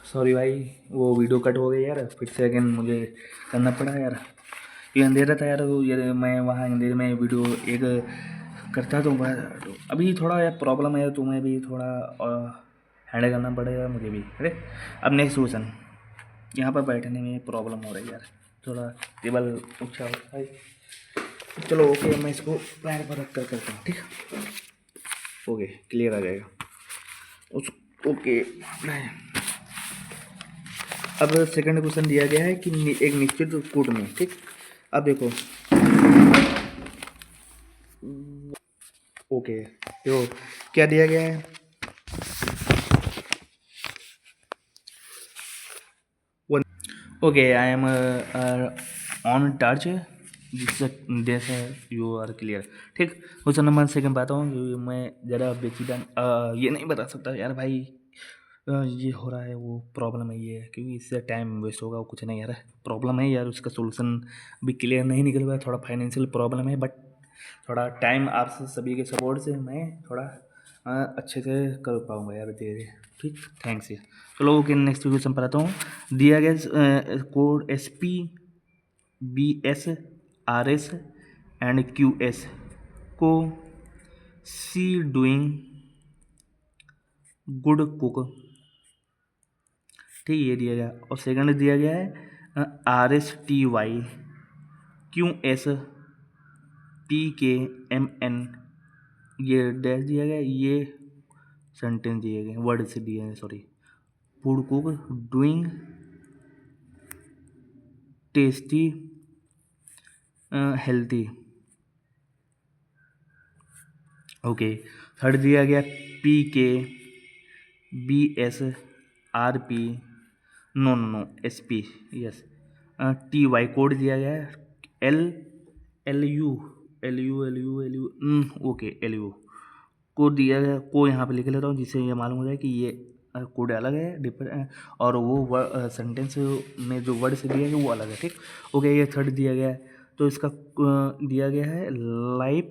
Sorry भाई, वो video cut हो गई यार, फिर से अगेन मुझे करना पड़ा यार। ये अंधेरा था यार, वो यार मैं वहाँ अंधेरे में वीडियो एक करता तो अभी थोड़ा यार प्रॉब्लम है, तो मैं भी थोड़ा हैंडल करना पड़ेगा मुझे भी। अरे अब नेक्स्ट क्वेश्चन, यहाँ पर बैठने में प्रॉब्लम हो रही है यार, थोड़ा टेबल ऊँचा होता है। चलो ओके, मैं इसको पैर पर रख कर करता हूँ, ठीक। ओके, क्लियर आ जाएगा उस। ओके, अब सेकंड क्वेश्चन दिया गया है कि एक निश्चित कोड में, ठीक। अब देखो, ओके, तो क्या दिया गया है। Okay, I am on touch जैसे यू आर क्लियर, ठीक। क्वेश्चन नंबर सेकंड पाता हूँ। मैं ज़रा बेचीदा ये नहीं बता सकता यार भाई, ये हो रहा है, वो प्रॉब्लम है ये, क्योंकि इससे टाइम वेस्ट होगा, वो कुछ नहीं यार, प्रॉब्लम है यार, उसका सोल्यूशन भी क्लियर नहीं निकल पाया, थोड़ा फाइनेंशियल प्रॉब्लम है, बट थोड़ा टाइम आप सभी के सपोर्ट से मैं थोड़ा अच्छे से कर पाऊँगा यार, धीरे धीरे, ठीक। थैंक्स यार। चलो ओके, नेक्स्ट क्वेश्चन पर आता हूँ। दिया गया code SP BS RS and QS को सी डूइंग गुड कुक, ठीक, ये दिया गया। और सेकंड दिया गया है RSTY QSPKMN, ये डैश दिया गया, ये सेंटेंस दिए गए, वर्ड से दिए हैं, sorry. Food cook doing tasty healthy, okay. Third दिया गया PKBSRP, no no no, SP, yes. TY code दिया गया है LU, ओके, LU को दिया गया, को यहाँ पे लिख लेता हूँ जिससे ये मालूम हो जाए कि ये कोड अलग है, डिफरेंट, और वो सेंटेंस में जो वर्ड से दिया गया वो अलग है, ठीक। ओके, ये थर्ड दिया गया है, तो इसका दिया गया है लाइफ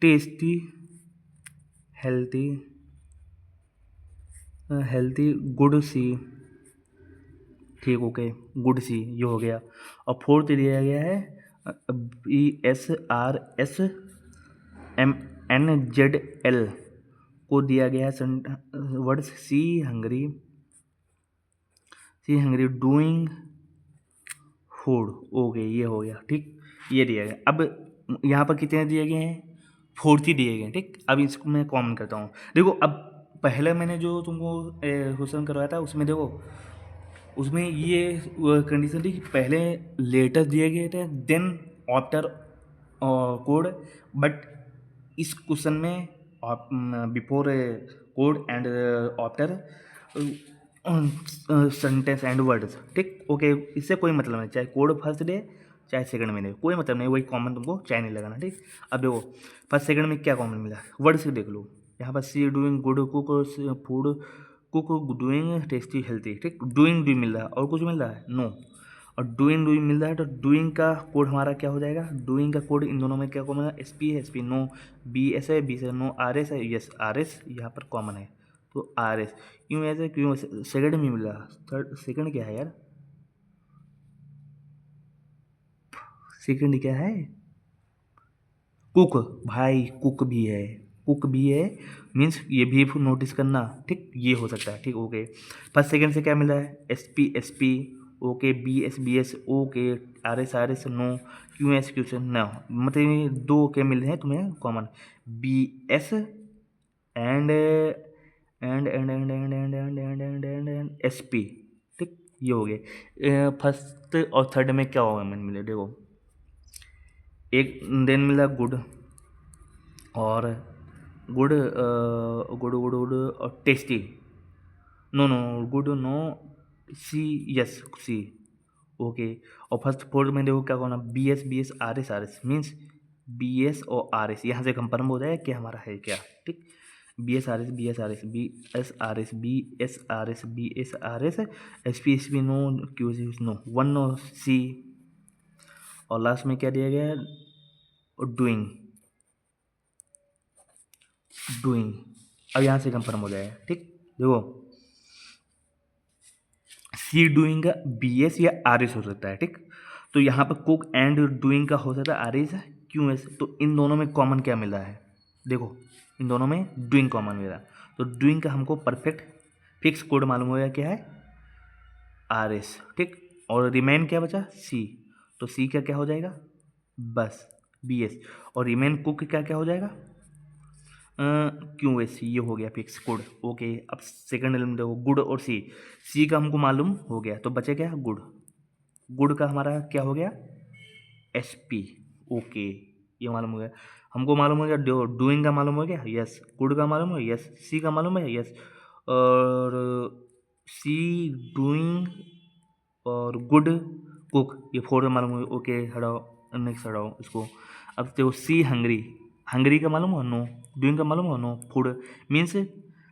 टेस्टी हेल्थी गुड सी, ठीक, ओके, गुड सी, ये हो गया। और फोर्थ दिया गया है BSRSMNZL को दिया गया है वर्ड सी हंगरी डूइंग फूड, ओके, ये हो गया, ठीक, ये दिया गया। अब यहाँ पर कितने दिए गए हैं, 4 ही दिए गए हैं, ठीक। अब इसको मैं कॉमन करता हूँ। देखो, अब पहले मैंने जो तुमको क्वेश्चन करवाया था, उसमें देखो, उसमें ये कंडीशन थी कि पहले लेटर दिए गए थे, देन आफ्टर कोड, बट इस क्वेश्चन में before code and after sentence and words, ठीक, ओके। इससे कोई मतलब नहीं, चाहे कोड फर्स्ट डे चाहे सेकंड में दे, कोई मतलब नहीं, वही कॉमन तुमको चाहे नहीं लगाना, ठीक। अब देखो, फर्स्ट सेकंड में क्या कॉमन मिला, वर्ड से देख लो। यहाँ पर see doing good cook food cook doing tasty healthy, ठीक। डूइंग भी मिल रहा है, और कुछ मिल रहा है, नो। और डूइंग मिल रहा है, तो डूइंग का कोड हमारा क्या हो जाएगा, डूइंग का कोड इन दोनों में क्या कॉमन है, SP है, SP नो, BS है, BS है नो, RS है, यस RS यहाँ पर कॉमन है, तो RS। क्यों ऐसे, क्यों सेकंड में मिल रहा, थर्ड सेकंड क्या है यार, सेकंड क्या है, कुक, भाई कुक भी है, कुक भी है, मीन्स ये भी नोटिस करना, ठीक, ये हो सकता है, ठीक, ओके। फर्स्ट सेकंड से क्या मिला है, SP okay, BS okay, RS no, QS no, मतलब ये दो के मिल रहे हैं तुम्हें कॉमन, BS एंड SP, ठीक, ये हो गए। फर्स्ट और थर्ड में क्या होगा, मैंने मिले, देखो, एक देन मिला गुड, और गुड गुड गुड गुड और tasty, no no, good no, see, yes see, okay. और फर्स्ट फोर्थ में देखो क्या होना, BS RS मीन्स BS और RS, यहाँ से कंफर्म हो जाए कि हमारा है क्या, ठीक। BS RS SP no, QS no, one no, C, और लास्ट में क्या दिया गया है, डूइंग अब यहाँ से कंफर्म हो जाएगा, ठीक। देखो, सी डूइंग का बी एस या आर एस हो सकता है, ठीक। तो यहाँ पर कुक एंड डूइंग का हो सकता है आर एस क्यू एस। तो इन दोनों में कॉमन क्या मिल रहा है, देखो इन दोनों में डूइंग कॉमन मिल रहा है। तो डूइंग का हमको परफेक्ट फिक्स कोड मालूम हो गया क्या है, आर एस, ठीक। और रिमेन क्या बचा, सी। तो सी का क्या हो जाएगा, बस बी एस। और रिमेन कुक का क्या हो जाएगा, क्यों एस। ये हो गया फिक्स कोड, ओके। अब सेकंड एलिमेंट देखो, गुड और सी। सी का हमको मालूम हो गया, तो बचे क्या, गुड। गुड का हमारा क्या हो गया, एस पी, ओके। ये मालूम हो गया हमको, मालूम हो गया डूइंग का मालूम हो गया, यस। गुड का मालूम है, यस। सी का मालूम है, यस। और सी डूइंग और गुड कुक, ये फोर का मालूम हो गया, ओके। हटाओ, नेक्स्ट हटाओ इसको। अब देखो सी हंगरी, हंगरी का मालूम हो, नो। डूइंग का मालूम हो, नो। फूड मीन्स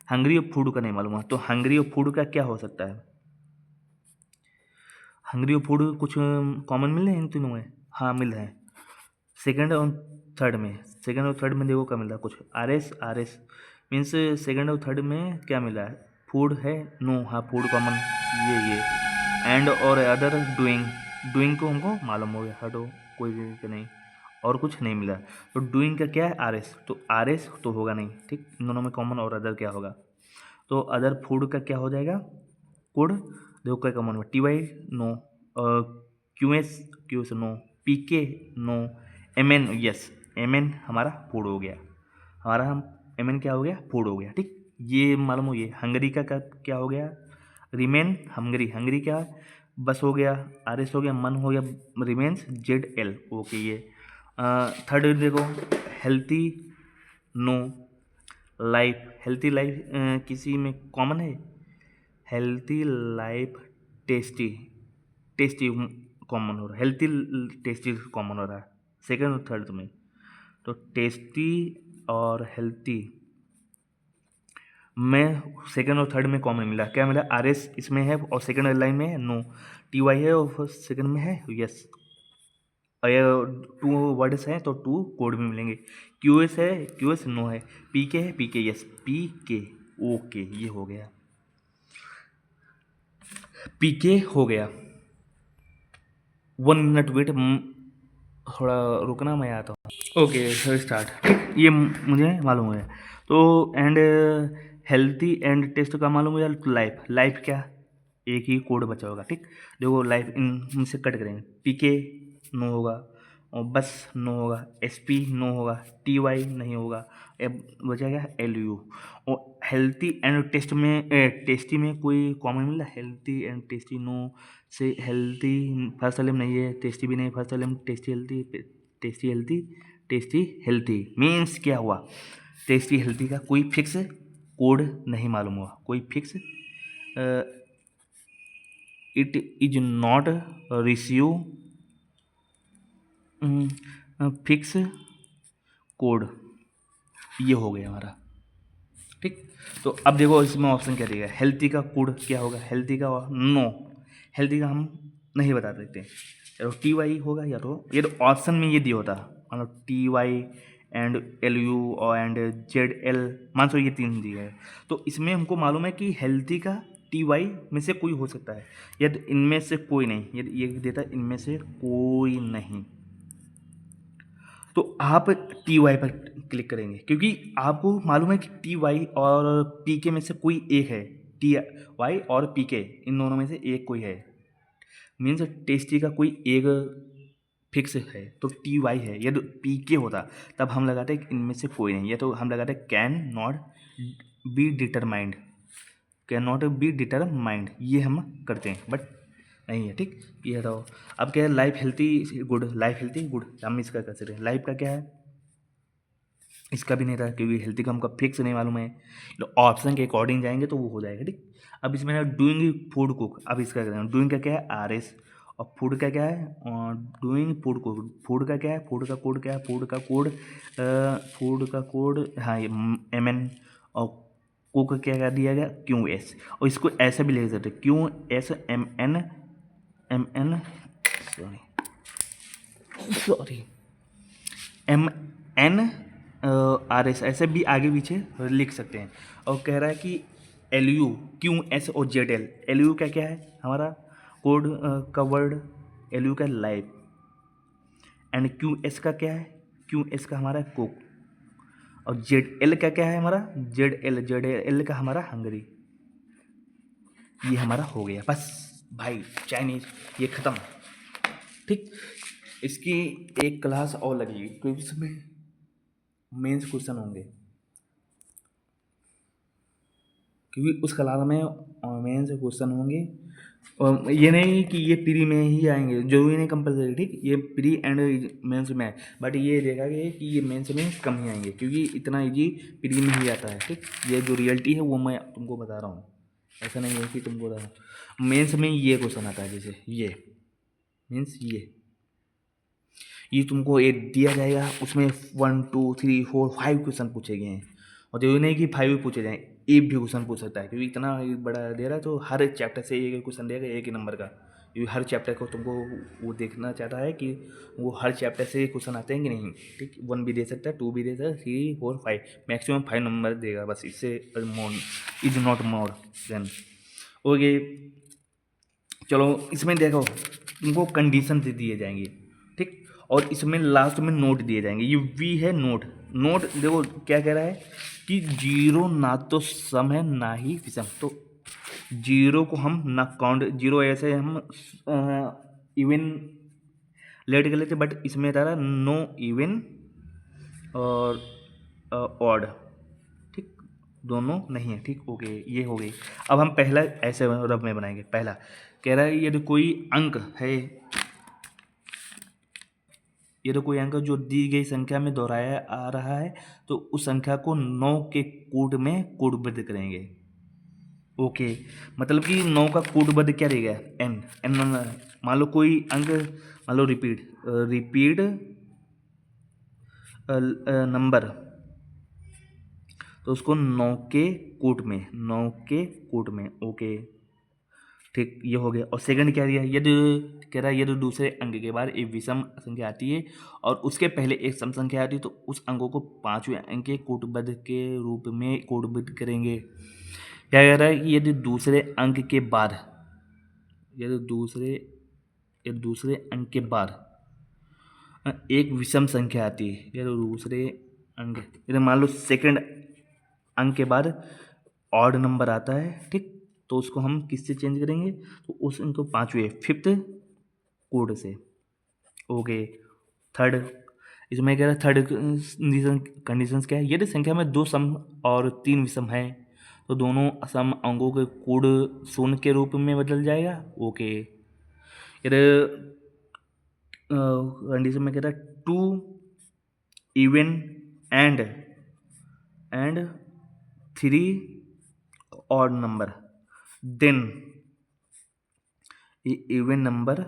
हंगरी और फूड का नहीं मालूम है, तो हंगरी और फूड का क्या हो सकता है, हंगरी और फूड कुछ कॉमन मिल रहे हैं इन तीनों में, हाँ मिल रहे हैं। सेकंड और थर्ड में, सेकंड और थर्ड में देखो क्या मिल रहा है, कुछ R S. R S means second और थर्ड में क्या मिला है, फूड है, नो, हाँ फूड कॉमन, ये एंड और अदर डूइंग। डूइंग को हमको मालूम हो गया, हटो कोई भी नहीं, और कुछ नहीं मिला। तो डूइंग का क्या है, आर एस। तो आर एस तो होगा नहीं, ठीक। इन दोनों में कॉमन और अदर क्या होगा, तो अदर फूड का क्या हो जाएगा, कोड। देखो क्या कॉमन में, T Y no, Q S no, P K no, M N yes. M N हमारा फूड हो गया, हमारा हम एम एन क्या हो गया, फूड हो गया, ठीक। ये मालूम हो, ये हंगरी का क्या हो गया, रिमेन हंगरी। हंगरी क्या बस हो गया, आर एस हो गया, मन हो गया, रिमेन्स जेड एल, ओके। ये थर्ड देखो, healthy no, life. Healthy life किसी में कॉमन है, healthy life tasty. Tasty common हो रहा है, हेल्थी टेस्टी कॉमन हो रहा है सेकंड और थर्ड में। तो टेस्टी और हेल्थी में सेकंड और थर्ड में कॉमन मिला, क्या मिला, आर एस इसमें है और सेकंड लाइन में है, नो। टी वाई है और सेकंड में है, यस। टू वर्ड्स हैं तो टू कोड में मिलेंगे। क्यू एस है, क्यू एस नो है। पी के है, पी के यस, पी के, ओके। ये हो गया, पी के हो गया। 1 मिनट वेट, थोड़ा रुकना, मैं आता हूँ, ओके। स्टार्ट, ये मुझे मालूम हो गया। तो एंड हेल्थी एंड टेस्ट का मालूम हो गया, लाइफ। लाइफ क्या, एक ही कोड बचा होगा, ठीक। देखो लाइफ इनसे कट करेंगे, पी के नो होगा, और बस नो होगा, एस पी नो होगा, टी वाई नहीं होगा, अब बचेगा एल यू। और हेल्थी एंड टेस्ट में टेस्टी में कोई कॉमन मिला, हेल्थी एंड टेस्टी नो से। हेल्थी फर्स्ट एलिम नहीं है, टेस्टी भी नहीं फर्स्ट एलिम, tasty healthy, tasty healthy, tasty healthy means क्या हुआ, टेस्टी हेल्थी का कोई फिक्स कोड नहीं मालूम हुआ, कोई fix, it is not receive fix code, ये हो गया हमारा, ठीक। तो अब देखो इसमें ऑप्शन क्या दिया, हेल्थी का कोड क्या होगा, हेल्थी का नो, हेल्थी का हम नहीं बता सकते, या तो टी वाई होगा, या तो ये तो ऑप्शन में ये दिया होता, मतलब T Y and L U और एंड जेड एल, मान सो ये तीन दिए है। तो इसमें हमको मालूम है कि हेल्थी का टी वाई में से कोई हो सकता है, यदि इनमें से कोई नहीं, यदि ये देता है इनमें से कोई नहीं, तो आप टी वाई पर क्लिक करेंगे, क्योंकि आपको मालूम है कि टी वाई और पी के में से कोई एक है, टी वाई और पी के इन दोनों में से एक कोई है, मीन्स टेस्टी का कोई एक फिक्स है, तो टी वाई है। यदि पी के होता तब हम लगाते कि इनमें से कोई नहीं, या तो हम लगाते can not be determined, can not be determined, ये हम करते हैं, बट नहीं है, ठीक। ये हटाओ। अब क्या है, life healthy good, life healthy good, हम इसका कर सकते हैं। लाइफ का क्या है, इसका भी नहीं था, क्योंकि हेल्थी का हमको फिक्स नहीं मालूम है, तो ऑप्शन के अकॉर्डिंग जाएंगे तो वो हो जाएगा, ठीक। अब इसमें ना डूइंग फूड कुक, अब इसका क्या है, डूइंग का क्या है, आर एस, और फूड का क्या है, डूइंग फूड कुक। फूड का क्या है, फूड का कोड क्या है, फूड का कोड हाँ ये एम एन, और कुक क्या क्या दिया गया, क्यू एस। और इसको ऐसे भी लिख सकते, Q S M N, sorry M N R S, ऐसे भी आगे पीछे लिख सकते हैं। और कह रहा है कि LU, QS और ZL। LU क्या क्या है हमारा कोड का वर्ड, LU का लाइव, एंड QS का क्या है, QS का हमारा कोक, और ZL का क्या है हमारा, ZL का हमारा हंगरी। ये हमारा हो गया बस भाई चाइनीज, ये ख़त्म। ठीक, इसकी एक क्लास और लगेगी क्योंकि इसमें मेंस क्वेश्चन होंगे, क्योंकि उस क्लास में मेंस क्वेश्चन होंगे। और ये नहीं कि ये प्री में ही आएंगे, जरूरी नहीं कंपलसरी, ठीक, ये प्री एंड मेंस में आए, बट ये देखा गया कि ये मेंस में कम ही आएंगे क्योंकि इतना इजी प्री में ही आता है। ठीक, ये जो रियलिटी है वो मैं तुमको बता रहा हूँ, ऐसा नहीं है कि तुमको बता रहा हूँ। मेंस में ये क्वेश्चन आता है, जैसे ये मीन्स ये तुमको एक दिया जाएगा, उसमें 1 2 3 4 5 क्वेश्चन पूछे गए हैं, और जरूरी नहीं कि 5 भी पूछे जाएँ, एक भी क्वेश्चन पूछ सकता है क्योंकि इतना बड़ा दे रहा है, तो हर एक चैप्टर से एक क्वेश्चन देगा, एक ही नंबर का, क्योंकि हर चैप्टर को तुमको वो देखना चाहता है कि वो हर चैप्टर से क्वेश्चन आते हैं कि नहीं। ठीक, 1 भी दे सकता है, 2 भी दे सकता है, 3 4 5 मैक्सिमम 5 नंबर देगा बस, इससे more is not more than. Okay, चलो इसमें देखो तुमको कंडीशन दे दिए जाएंगे। ठीक, और इसमें लास्ट में नोट दिए जाएंगे, ये वी है नोट। नोट देखो क्या कह रहा है कि जीरो ना तो सम है ना ही विषम, तो जीरो को हम ना काउंट, जीरो ऐसे हम इवन लेट कर लेते, बट इसमें था नो इवन और ऑड, ठीक, दोनों नहीं है। ठीक, ओके, ये हो गई। अब हम पहला ऐसे रब में बनाएंगे। पहला कह रहा है यदि कोई अंक है, यदि कोई अंक जो दी गई संख्या में दोहराया आ रहा है तो उस संख्या को 9 के कूट में कूटबद्ध करेंगे। ओके, मतलब कि 9 का कूटबद्ध क्या रहेगा, एन। मान लो कोई अंक, मान लो रिपीट नंबर, तो उसको 9 के कूट में। ओके, ठीक, ये हो गया। और सेकंड क्या दिया, यदि कह रहा है यदि दूसरे अंक के बाद एक विषम संख्या आती है और उसके पहले एक सम संख्या आती है तो उस अंकों को 5वें अंक के कूटबद्ध के रूप में कूटबद्ध करेंगे। क्या कह रहा है कि यदि दूसरे अंक के बाद, यदि दूसरे अंक के बाद एक विषम संख्या आती है, यदि दूसरे अंक, यदि मान लो सेकंड अंक के बाद ऑड नंबर आता है, ठीक, तो उसको हम किससे चेंज करेंगे, तो उस इनको 5वें फिफ्थ कोड से। ओके, थर्ड, इसमें कह रहा है थर्ड कंडीशंस क्या है, यदि संख्या में 2 सम और 3 विषम है तो दोनों सम अंकों के कोड 0 के रूप में बदल जाएगा। ओके, यदि कंडीशन में कह रहा है 2 even and 3 odd number, then even number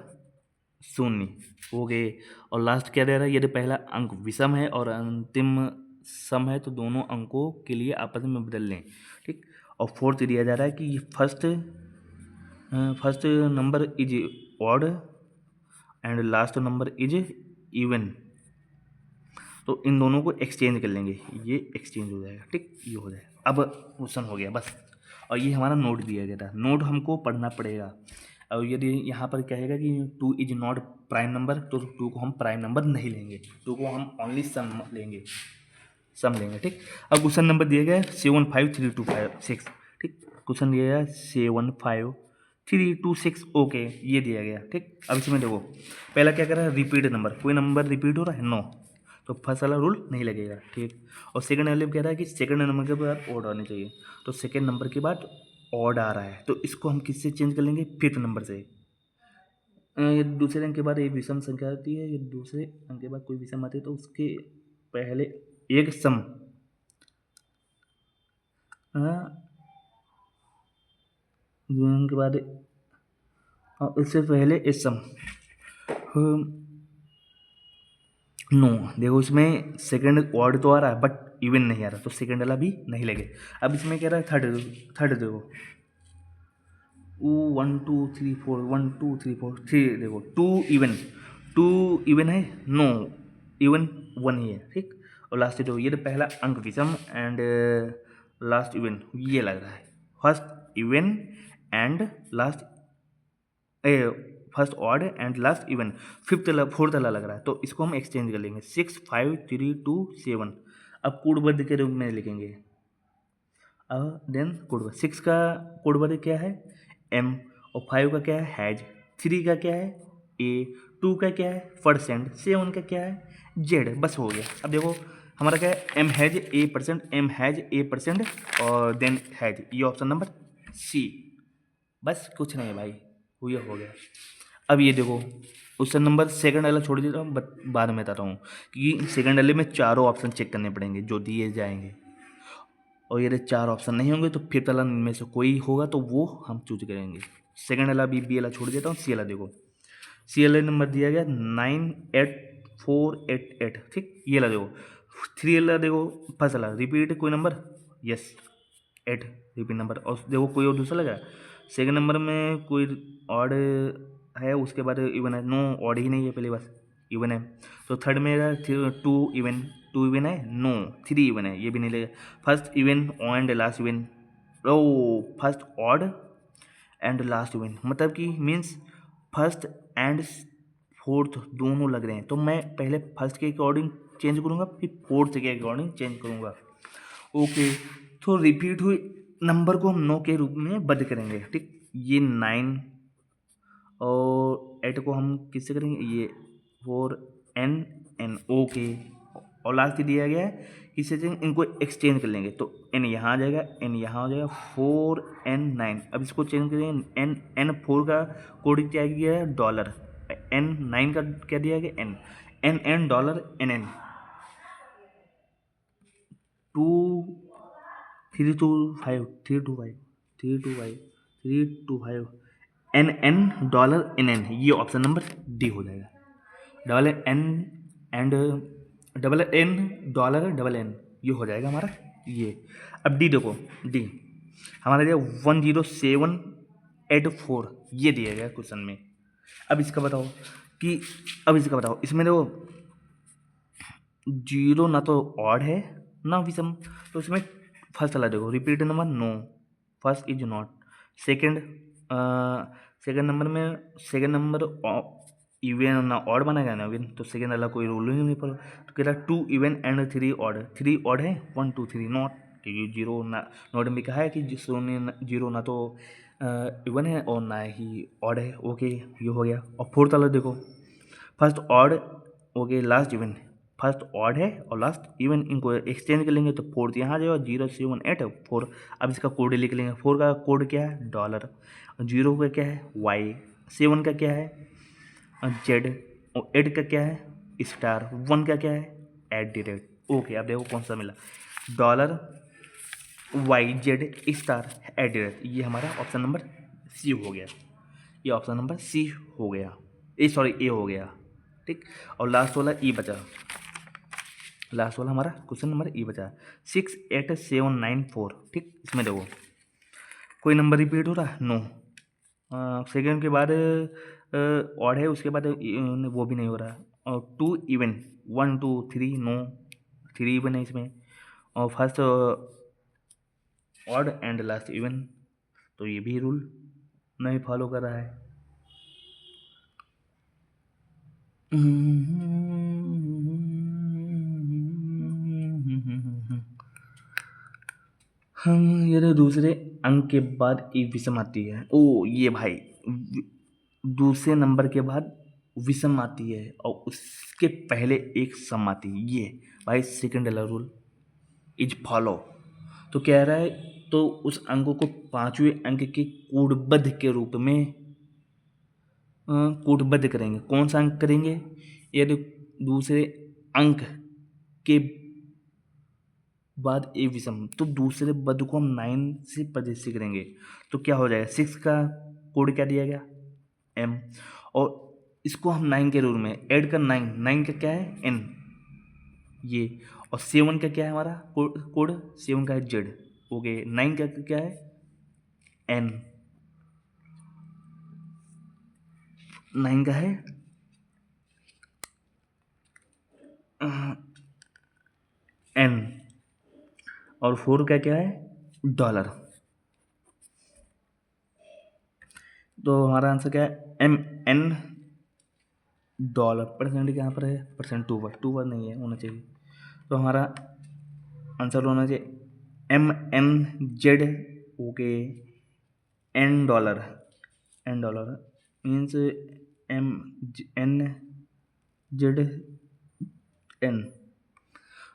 0। हो गए। और लास्ट क्या दे रहा है, यदि पहला अंक विषम है और अंतिम सम है तो दोनों अंकों के लिए आपस में बदल लें। ठीक, और फोर्थ दिया जा रहा है कि first number is odd and last number is even, तो इन दोनों को एक्सचेंज कर लेंगे, ये एक्सचेंज हो जाएगा। ठीक, ये हो जाएगा। अब क्वेश्चन हो गया बस, और ये हमारा नोट दिया गया था, नोट हमको पढ़ना पड़ेगा। और यदि यहाँ पर कहेगा कि 2 इज नॉट प्राइम नंबर, तो 2 को हम प्राइम नंबर नहीं लेंगे, 2 को हम ओनली सम लेंगे। ठीक, अब क्वेश्चन नंबर दिया गया है 75326। ठीक, क्वेश्चन दिया गया 75326। ओके, ये दिया गया। ठीक, अब इसमें देखो पहला क्या कर रहा है, रिपीट नंबर, कोई नंबर रिपीट हो रहा है, नो, तो फर्स्ट वाला रूल नहीं लगेगा। ठीक, और सेकंड वाले में कह रहा है कि सेकंड नंबर के बाद ऑड आने चाहिए, तो सेकंड नंबर के बाद ऑड आ रहा है, तो इसको हम किससे चेंज कर लेंगे, फिफ्थ नंबर से। दूसरे अंक के बाद एक विषम संख्या आती है, या दूसरे अंक के बाद कोई विषम आती है तो उसके पहले एक सम, के बाद इससे पहले एक सम, नो, देखो इसमें सेकंड ऑड तो आ रहा है बट इवन नहीं आ रहा, तो सेकंड वाला भी नहीं लगे। अब इसमें कह रहा है थर्ड देखो 1 2 3 4 1 2 3 4 3, देखो 2 इवन है, नो इवन 1 ही है। ठीक, और लास्ट जो ये तो पहला अंक विषम एंड लास्ट इवन, ये लग रहा है। First even and last, first odd and last even, fourth वाला लग रहा है, तो इसको हम एक्सचेंज कर लेंगे 65327। अब कोडबद्ध के रूप में लिखेंगे। अब देन कोडबद्ध 6 का कोडबद्ध क्या है एम, और 5 का क्या है हैज, 3 का क्या है ए, 2 का क्या है परसेंट, 7 का क्या है जेड। बस हो गया। अब देखो हमारा क्या है M has A%, M has A%, और देन हैज, ये ऑप्शन नंबर सी। बस कुछ नहीं है भाई, ये हो गया। अब ये देखो क्वेश्चन नंबर सेकंड वाला छोड़ देता हूँ, बाद में बताता हूँ कि सेकंड वाले में चारों ऑप्शन चेक करने पड़ेंगे जो दिए जाएंगे, और यदि 4 ऑप्शन नहीं होंगे तो फिफ्थ वाला में से कोई होगा तो वो हम चूज करेंगे। सेकंड वाला बी वाला छोड़ देता हूँ। सी वाला देखो, सी वाला नंबर दिया गया 98488, ठीक। ये वाला देखो 3 वाला देखो, फर्स्ट वाला रिपीट कोई नंबर, यस 8 रिपीट नंबर, और देखो कोई और दूसरा लगा सेकंड नंबर में कोई ऑड है, उसके बाद इवन है, नो ऑड ही नहीं है पहले, बस इवन है। तो थर्ड में 2 इवन, 2 इवन है, नो 3 इवन है, ये भी नहीं लगेगा। First even and last even, O first odd and last even, मतलब कि मीन्स फर्स्ट एंड फोर्थ दोनों लग रहे हैं, तो मैं पहले फर्स्ट के अकॉर्डिंग चेंज करूँगा, फिर फोर्थ के अकॉर्डिंग चेंज करूँगा। ओके, तो रिपीट हुई नंबर को हम 9 के रूप में बंद करेंगे, ठीक। ये 9 और 8 को हम किससे करेंगे, ये 4 n, ओके, और लास्ट दिया गया है किससे चेंज, इनको एक्सचेंज कर लेंगे, तो n यहाँ आ जाएगा, n यहाँ हो जाएगा, 4n9। अब इसको चेंज करेंगे, n4 का कोड क्या दिया है डॉलर, n9 का क्या दिया गया n dollar nn 2 325 325 325 325 nn dollar nn, ये ऑप्शन नंबर डी हो जाएगा। Double N and double N dollar double N, ये हो जाएगा हमारा ये। अब डी देखो, डी हमारा दिया 10784, ये दिया गया क्वेश्चन में। अब इसका बताओ कि, अब इसका बताओ इसमें देखो जीरो ना तो ऑड है ना विषम, तो इसमें फर्स्ट वाला देखो repeat number no, first is not, second second number में सेकंड नंबर इवन ना ऑड बनाएगा ना इवन, तो सेकंड वाला कोई रूल ही नहीं पड़ा, तो कह रहा 2 इवन एंड 3 ऑड, 3 ऑड है 1 2 3 नॉट, क्योंकि जीरो ना नॉट में कहा है कि जिसमें जीरो ना तो इवन है और ना ही ऑड है, ओके ये हो गया। और फोर्थ वाला देखो first odd, okay last even, first odd है और लास्ट इवन, इनको एक्सचेंज कर लेंगे तो फोर्थ यहाँ आ जाएगा 078 4। अब इसका कोड लिख लेंगे, 4 का कोड क्या है डॉलर, जीरो का क्या है वाई, 7 का क्या है जेड, और 8 का क्या है स्टार, 1 का क्या है @ ओके। अब देखो कौन सा मिला, डॉलर वाई जेड स्टार @ ये हमारा ऑप्शन नंबर सी हो गया, ये ऑप्शन नंबर सी हो गया, ए हो गया, ठीक। और लास्ट वाला ई बचा, लास्ट वाला हमारा क्वेश्चन नंबर ई बचा 68794, ठीक। इसमें देखो कोई नंबर रिपीट हो रहा है नो, सेकेंड के बाद ऑड है, उसके बाद वो भी नहीं हो रहा, और 2 इवन 1 2 3 नो, 3 इवन है इसमें, और first odd and last even, तो ये भी रूल नहीं फॉलो कर रहा है। हम ये तो दूसरे अंक के बाद एक विषम आती है, ओ ये भाई दूसरे नंबर के बाद विषम आती है और उसके पहले एक सम आती है, ये भाई सेकंड वाला रूल इज फॉलो। तो कह रहा है तो उस अंक को पांचवें अंक के कोडबद्ध के रूप में कोडबद्ध करेंगे। कौन सा अंक करेंगे, यदि दूसरे अंक के बाद ए विषम, तो दूसरे बद्ध को हम 9 से प्रदर्शित करेंगे, तो क्या हो जाएगा 6 का कोड क्या दिया गया एम, और इसको हम 9 के रूप में ऐड कर 9, 9 का क्या है एन ये, और 7 का क्या है हमारा कोड 7 का है जेड, ओके 9 का क्या है एन, 9 का है एन, और 4 का क्या है डॉलर, तो हमारा आंसर क्या है, MN डॉलर। परसेंट यहाँ पर है, परसेंट टू वर नहीं है, होना चाहिए। तो हमारा आंसर होना चाहिए MNZ, okay, $N means MNZN।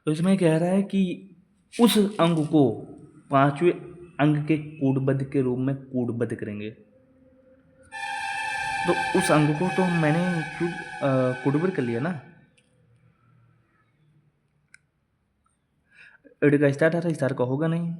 तो इसमें कह रहा है कि उस अंक को पांचवें अंक के कोडबद्ध के रूप में कोडबद्ध करेंगे। तो उस अंक को तो मैंने क्यों कोडबद्ध कर लिया ना। एड का स्टार था, स्टार का होगा नहीं।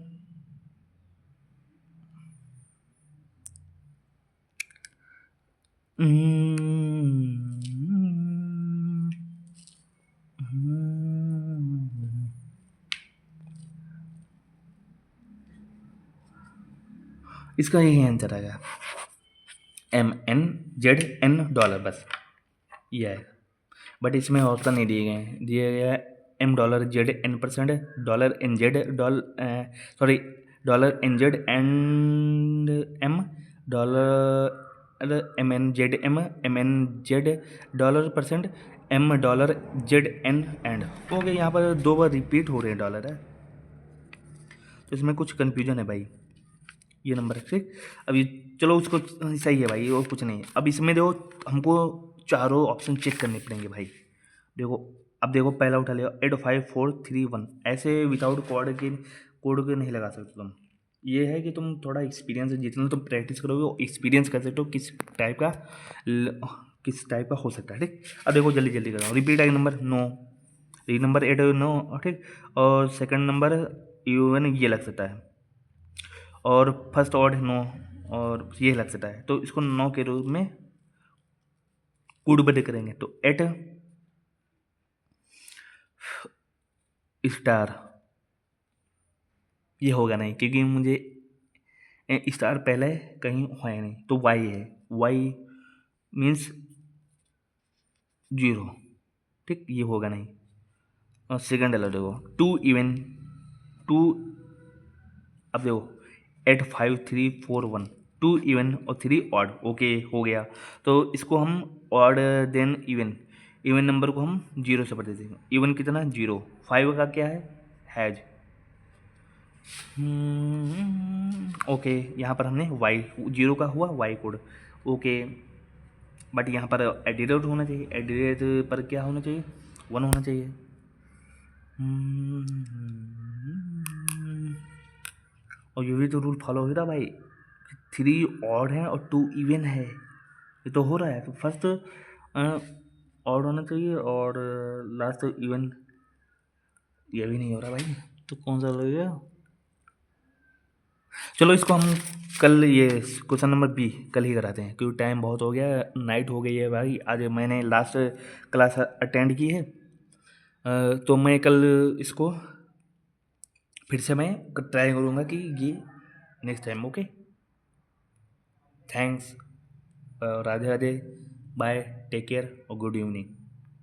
इसका यही आंसर आएगा, $MNZN, बस ये है। बट इसमें ऑप्शन नहीं दिए गए हैं, दिए गया है $MZN%, $NZ&M, $MNZM, $MNZ%, $MZN okay. यहाँ पर 2 बार रिपीट हो रहे हैं डॉलर है, तो इसमें कुछ कन्फ्यूजन है भाई। ये नंबर है ठीक। अभी चलो उसको सही है भाई, और कुछ नहीं है। अब इसमें देखो हमको चारों ऑप्शन चेक करने पड़ेंगे भाई। देखो अब देखो पहला उठा लिया 85431, ऐसे विदाउट कोड के नहीं लगा सकते तुम। ये है कि तुम थोड़ा एक्सपीरियंस, जितना तुम प्रैक्टिस करोगे वो एक्सपीरियंस कर सकते हो किस टाइप का हो सकता है ठीक। अब देखो जल्दी जल्दी करो। रिपीट आगे नंबर 9, नंबर 8 9 ठीक। और सेकंड नंबर इवन ये लग सकता है, और फर्स्ट ऑड 9 और ये लग सकता है। तो इसको 9 के रूप में कोडबद्ध करेंगे। तो 8 स्टार, ये होगा नहीं क्योंकि मुझे स्टार पहले कहीं है नहीं। तो वाई है, वाई मीन्स 0 ठीक, ये होगा नहीं। और सेकंड अलग देखो 2 इवन 2, अब देखो 85341, 2 इवन और 3 ऑड, ओके हो गया। तो इसको हम ऑड देन इवन नंबर को हम 0 से बढ़ देते हैं। इवन कितना 0, 5 का क्या है हैज, ओके। यहाँ पर हमने वाई 0 का हुआ वाई कोड, ओके। बट यहाँ पर एडिट होना चाहिए, एडिट पर क्या होना चाहिए 1 होना चाहिए। और ये भी तो रूल फॉलो हो रहा भाई, 3 ऑड है और 2 इवन है, ये तो हो रहा है। तो फर्स्ट ऑड होना चाहिए और लास्ट इवन, ये भी नहीं हो रहा भाई। तो कौन सा लगेगा, चलो इसको हम कल ये क्वेश्चन नंबर बी कल ही कराते हैं, क्योंकि टाइम बहुत हो गया, नाइट हो गई है भाई। आज मैंने लास्ट क्लास अटेंड की है, तो मैं कल इसको फिर से मैं ट्राई करूँगा कि ये next time, okay. Thanks, Radhe Radhe, bye, take care और गुड इवनिंग।